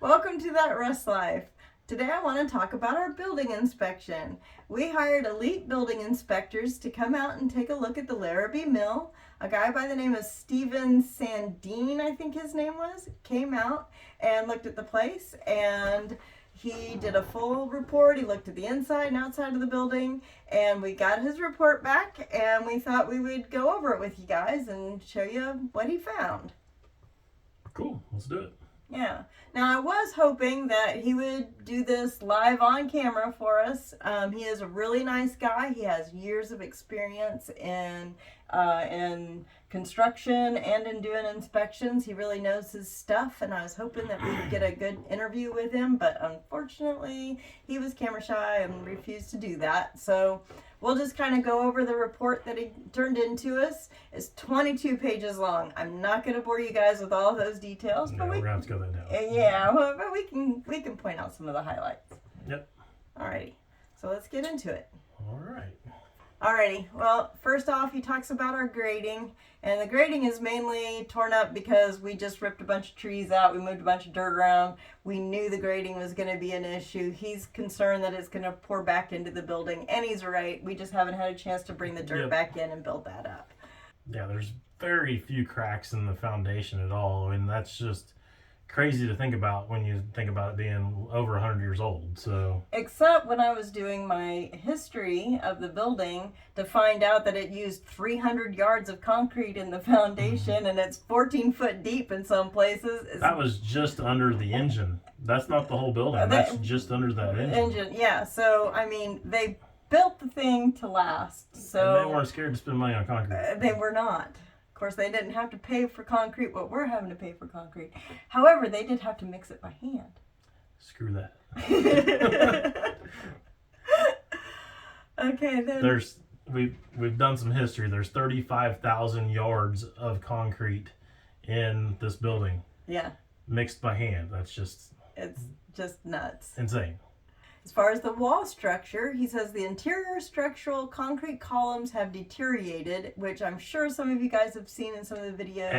Welcome to That Rust Life. Today I want to talk about our building inspection. We hired elite building inspectors to come out and take a look at the Larrabee Mill. A guy by the name of Steven Sandeen, I think his name was, came out and looked at the place, and he did a full report. He looked at the inside and outside of the building, and we got his report back, and we thought we would go over it with you guys and show you what he found. Cool, let's do it. Yeah. Now, I was hoping that he would do this live on camera for us. He is a really nice guy. He has years of experience in construction and in doing inspections. He really knows his stuff, and I was hoping that we would get a good interview with him, but unfortunately, he was camera shy and refused to do that. So we'll just kind of go over the report that he turned into us. It's 22 pages long. I'm not going to bore you guys with all of those details, No, but we're gonna have to go that down. yeah, well, but we can point out some of the highlights. Yep. Alrighty, so let's get into it. All right. Alrighty, well, first off, he talks about our grading, and the grading is mainly torn up because we just ripped a bunch of trees out, we moved a bunch of dirt around, we knew the grading was going to be an issue. He's concerned that it's going to pour back into the building, and he's right, we just haven't had a chance to bring the dirt back in and build that up. Yeah, there's very few cracks in the foundation at all, and that's just crazy to think about when you think about it being over 100 years old. So except when I was doing my history of the building to find out that it used 300 yards of concrete in the foundation, and it's 14 foot deep in some places. That was just under the engine. That's not the whole building. That's just under that engine. Yeah, so I mean, they built the thing to last. So and they weren't scared to spend money on concrete. They were not. Of course, they didn't have to pay for concrete what we're having to pay for concrete. However, they did have to mix it by hand. Screw that. Okay, then. We've done some history. There's 35,000 yards of concrete in this building. Yeah. Mixed by hand. It's just nuts. Insane. As far as the wall structure, he says the interior structural concrete columns have deteriorated, which I'm sure some of you guys have seen in some of the videos.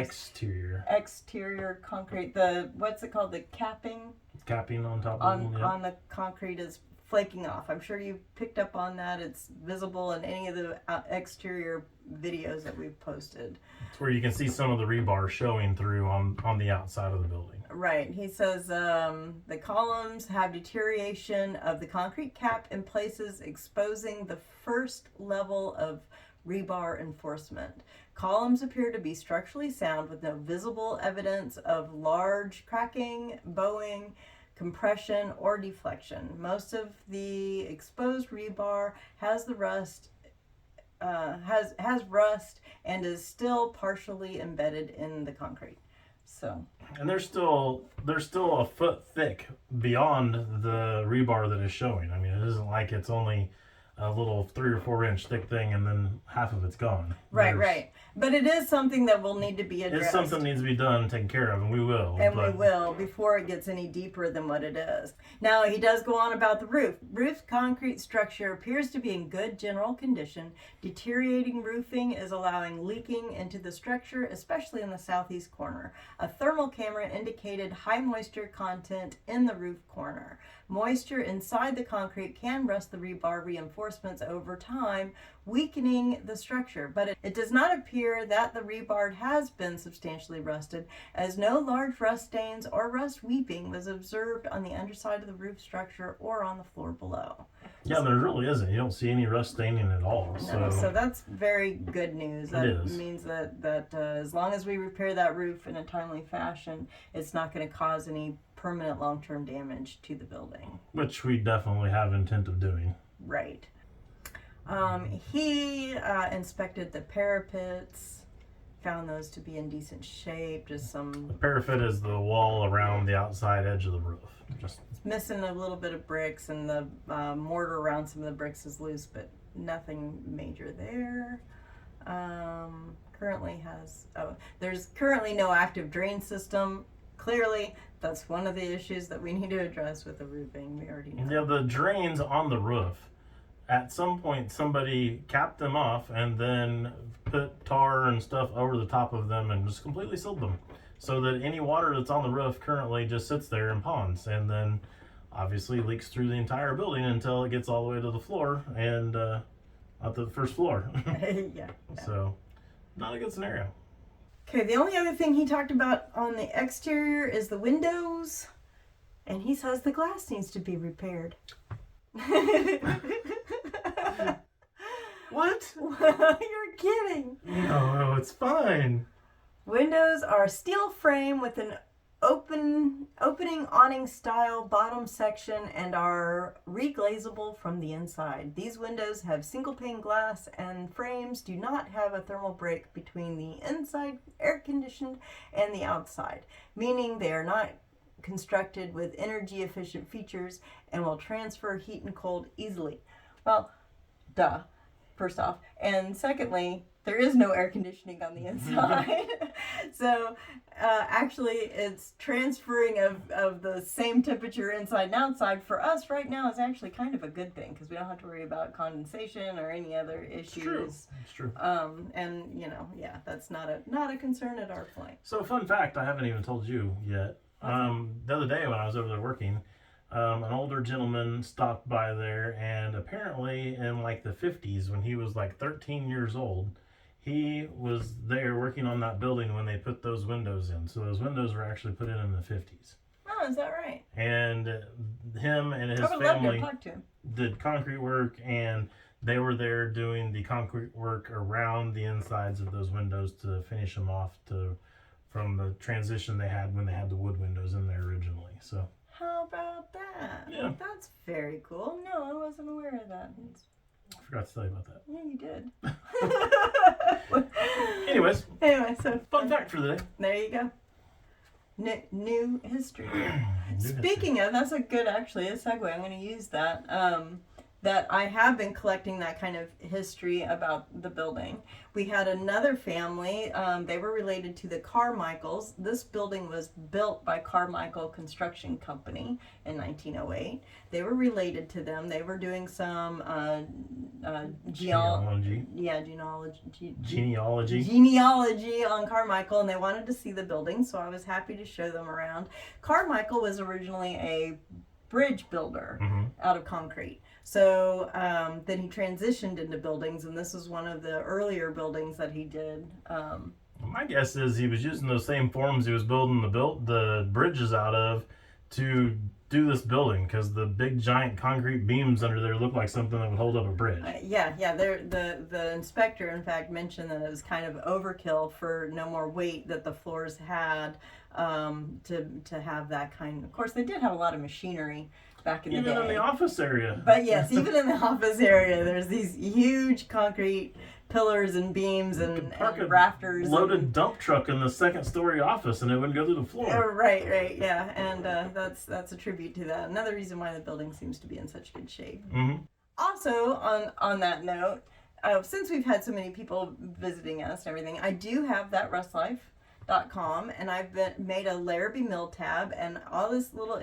Exterior concrete. What's it called? The capping? Capping on top of them. On the concrete is flaking off. I'm sure you picked up on that. It's visible in any of the exterior videos that we've posted. It's where you can see some of the rebar showing through on the outside of the building. Right. He says the columns have deterioration of the concrete cap in places, exposing the first level of rebar enforcement. Columns appear to be structurally sound with no visible evidence of large cracking, bowing, compression, or deflection. Most of the exposed rebar has rust and is still partially embedded in the concrete. So, and they're still a foot thick beyond the rebar that is showing. I mean, it isn't like it's only a little 3 or 4 inch thick thing and then half of it's gone. Right. But it is something that will need to be addressed. It's something that needs to be done and taken care of, and we will. We will before it gets any deeper than what it is. Now, he does go on about the roof. Roof's concrete structure appears to be in good general condition. Deteriorating roofing is allowing leaking into the structure, especially in the southeast corner. A thermal camera indicated high moisture content in the roof corner. Moisture inside the concrete can rust the rebar reinforcements over time, weakening the structure, but it does not appear that the rebar has been substantially rusted, as no large rust stains or rust weeping was observed on the underside of the roof structure or on the floor below. Yeah, there really isn't. You don't see any rust staining at all. So that's very good news. That means that as long as we repair that roof in a timely fashion, it's not going to cause any permanent long-term damage to the building. Which we definitely have intent of doing. Right. He inspected the parapets, found those to be in decent shape. The parapet is the wall around the outside edge of the roof. It's missing a little bit of bricks, and the mortar around some of the bricks is loose, but nothing major there. There's currently no active drain system. Clearly, that's one of the issues that we need to address with the roofing. We already know. Yeah, the drains on the roof. At some point, somebody capped them off and then put tar and stuff over the top of them and just completely sealed them. so that any water that's on the roof currently just sits there and ponds, and then obviously leaks through the entire building until it gets all the way to the floor and out the first floor. Yeah. So, not a good scenario. Okay, the only other thing he talked about on the exterior is the windows, and he says the glass needs to be repaired. What? You're kidding. No, it's fine. Windows are steel frame with an opening awning style bottom section and are reglazable from the inside. These windows have single pane glass and frames do not have a thermal break between the inside air conditioned and the outside, meaning they are not constructed with energy efficient features and will transfer heat and cold easily. Well, duh, first off. And secondly, there is no air conditioning on the inside. So actually it's transferring of the same temperature inside and outside for us right now is actually kind of a good thing because we don't have to worry about condensation or any other issues. It's true. And yeah, that's not a concern at our point. So, fun fact, I haven't even told you yet. The other day when I was over there working, an older gentleman stopped by there, and apparently in like the 50s, when he was like 13 years old, he was there working on that building when they put those windows in. So those windows were actually put in the 50s. Oh, is that right? And him and his I would love to family talk to him. did concrete work, and they were there doing the concrete work around the insides of those windows to finish them off from the transition they had when they had the wood windows in there originally. So How about that? Yeah. That's very cool. No, I wasn't aware of that. I forgot to tell you about that. Yeah, you did. Anyways, Anyway, so fun fact for the day. there you go. New history. New Speaking of, that's a segue. I'm going to use that. That I have been collecting that kind of history about the building. We had another family. They were related to the Carmichaels. This building was built by Carmichael Construction Company in 1908. They were related to them. They were doing some genealogy on Carmichael, and they wanted to see the building, so I was happy to show them around. Carmichael was originally a bridge builder out of concrete. So then he transitioned into buildings, and this is one of the earlier buildings that he did. My guess is he was using those same forms he was building the bridges out of to do this building, because the big giant concrete beams under there look like something that would hold up a bridge. The inspector in fact mentioned that it was kind of overkill for no more weight that the floors had to have that kind. Of course, they did have a lot of machinery back in the day. Even in the office area. But yes, even in the office area, there's these huge concrete pillars and beams and rafters. Loaded dump truck in the second-story office, and it wouldn't go through the floor. Right, yeah, and that's a tribute to that. Another reason why the building seems to be in such good shape. Also, on that note, since we've had so many people visiting us and everything, I do have that rustlife.com, and I've made a Larrabee Mill tab, and all this little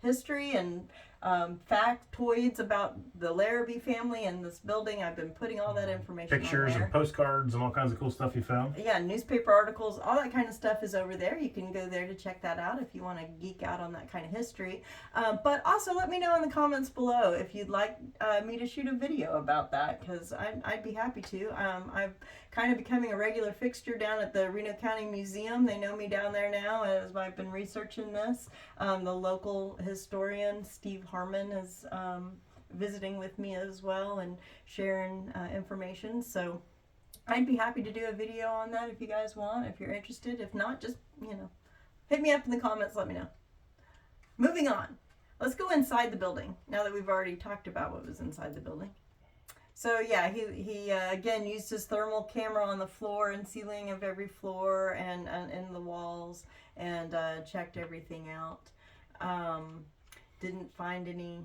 history and factoids about the Larrabee family and this building. I've been putting all that information Pictures on there. and postcards and all kinds of cool stuff you found. Yeah, newspaper articles, all that kind of stuff is over there. You can go there to check that out if you want to geek out on that kind of history. But also let me know in the comments below if you'd like me to shoot a video about that, because I'd be happy to. I'm kind of becoming a regular fixture down at the Reno County Museum. They know me down there now as I've been researching this. The local historian, Steve Harmon, is visiting with me as well and sharing information. So I'd be happy to do a video on that if you guys want, if you're interested. If not, just, hit me up in the comments, let me know. Moving on. Let's go inside the building, now that we've already talked about what was inside the building. So yeah, he again used his thermal camera on the floor and ceiling of every floor and in the walls, and checked everything out. Didn't find any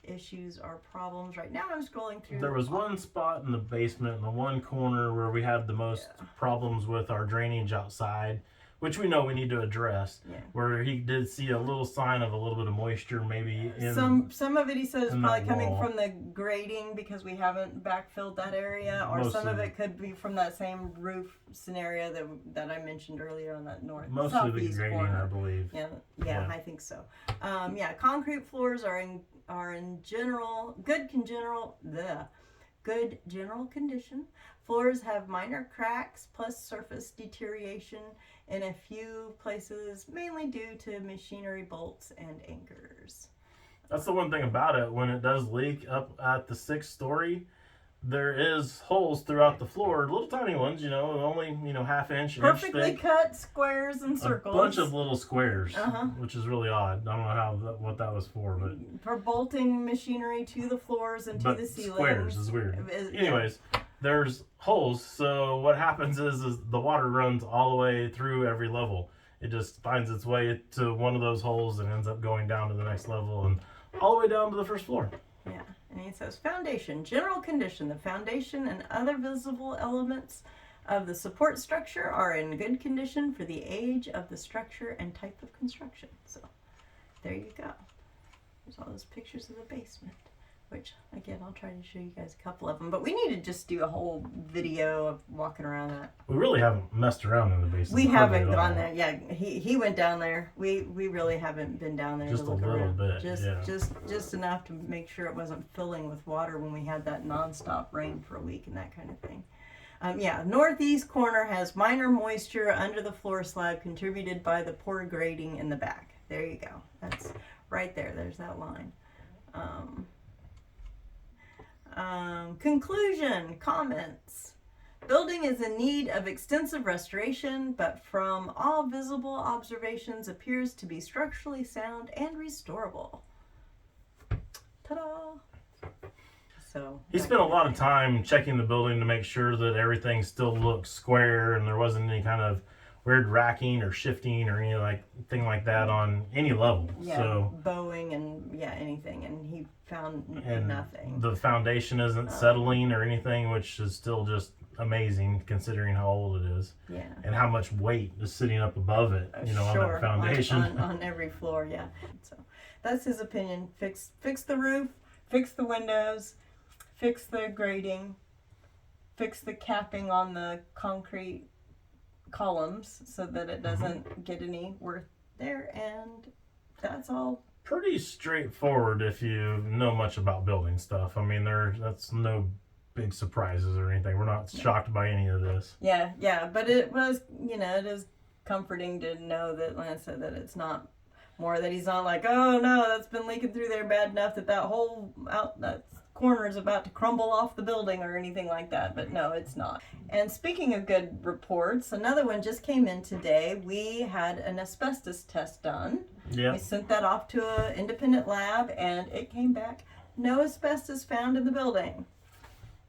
issues or problems. Right now I'm scrolling through. There was one spot in the basement in the one corner where we had the most problems with our drainage outside, which we know we need to address. Yeah. Where he did see a little sign of a little bit of moisture, maybe in some of it he says is in probably that coming wall. from the grading because we haven't backfilled that area, or Most some of of it could be from that same roof scenario that I mentioned earlier on that mostly the southeast grading, corner. I believe. Yeah, I think so. Concrete floors are in general good general condition. Floors have minor cracks plus surface deterioration in a few places, mainly due to machinery bolts and anchors. That's the one thing about it. When it does leak up at the 6th story, there is holes throughout the floor, little tiny ones, only half-inch, Perfectly inch thick. cut squares and circles. A bunch of little squares, Uh-huh. which is really odd. I don't know what that was for, but for bolting machinery to the floors and to the ceilings. Squares is weird. Anyways, there's holes, so what happens is the water runs all the way through every level. It just finds its way to one of those holes and ends up going down to the next level and all the way down to the first floor. Yeah, and he says foundation, general condition. The foundation and other visible elements of the support structure are in good condition for the age of the structure and type of construction. So there you go. There's all those pictures of the basement, which again I'll try to show you guys a couple of them, but we need to just do a whole video of walking around that. We really haven't messed around in the basement. We hardly haven't at all. gone there. Yeah, he went down there. We really haven't been down there Just to look a little around. bit, Just enough to make sure it wasn't filling with water when we had that nonstop rain for a week and that kind of thing. Northeast corner has minor moisture under the floor slab contributed by the poor grading in the back. There you go. That's right there. There's that line. Conclusion, comments. Building is in need of extensive restoration, but from all visible observations appears to be structurally sound and restorable. Ta-da! So he spent a lot of time checking the building to make sure that everything still looked square and there wasn't any kind of weird racking or shifting or anything like that on any level. Yeah, so bowing and anything, and he found nothing. The foundation isn't settling or anything, which is still just amazing considering how old it is. Yeah. And how much weight is sitting up above it, on that foundation. On every floor, yeah. So that's his opinion. Fix the roof, fix the windows, fix the grading, fix the capping on the concrete columns so that it doesn't get any worse there, and that's all. Pretty straightforward if you know much about building stuff. I mean, that's no big surprises or anything. We're not shocked by any of this. Yeah, but it was, it is comforting to know that Lance said that it's not more that he's not like, oh no, that's been leaking through there bad enough that whole that corner is about to crumble off the building or anything like that. But no, it's not. And speaking of good reports, another one just came in today. We had an asbestos test done. Yeah. We sent that off to an independent lab, and it came back no asbestos found in the building.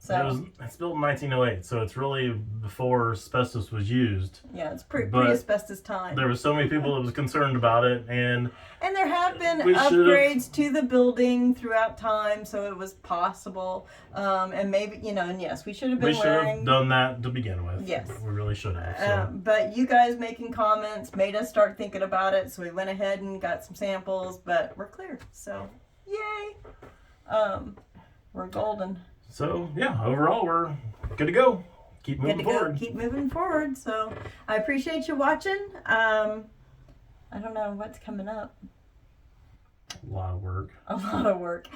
So it's built in 1908, so it's really before asbestos was used. Yeah, it's pre-asbestos time. There were so many people that was concerned about it, and there have been upgrades to the building throughout time, so it was possible. And maybe, and yes, we should have been wearing... We should have done that to begin with. Yes. We really should have. So. But you guys making comments made us start thinking about it, so we went ahead and got some samples, but we're clear. So, yay! We're golden. So, yeah, overall, we're good to go. Keep moving forward. Keep moving forward. So, I appreciate you watching. I don't know what's coming up. A lot of work.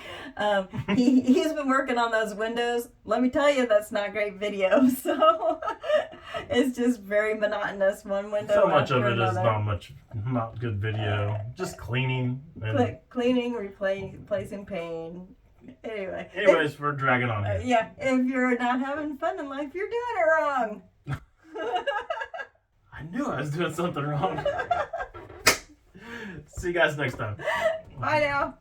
He's been working on those windows. Let me tell you, that's not great video. So, it's just very monotonous. One window. So much of it is not good video. Just cleaning. Cleaning, replacing paint. Anyways, we're dragging on here. If you're not having fun in life, you're doing it wrong. I knew I was doing something wrong. See you guys next time. Bye now.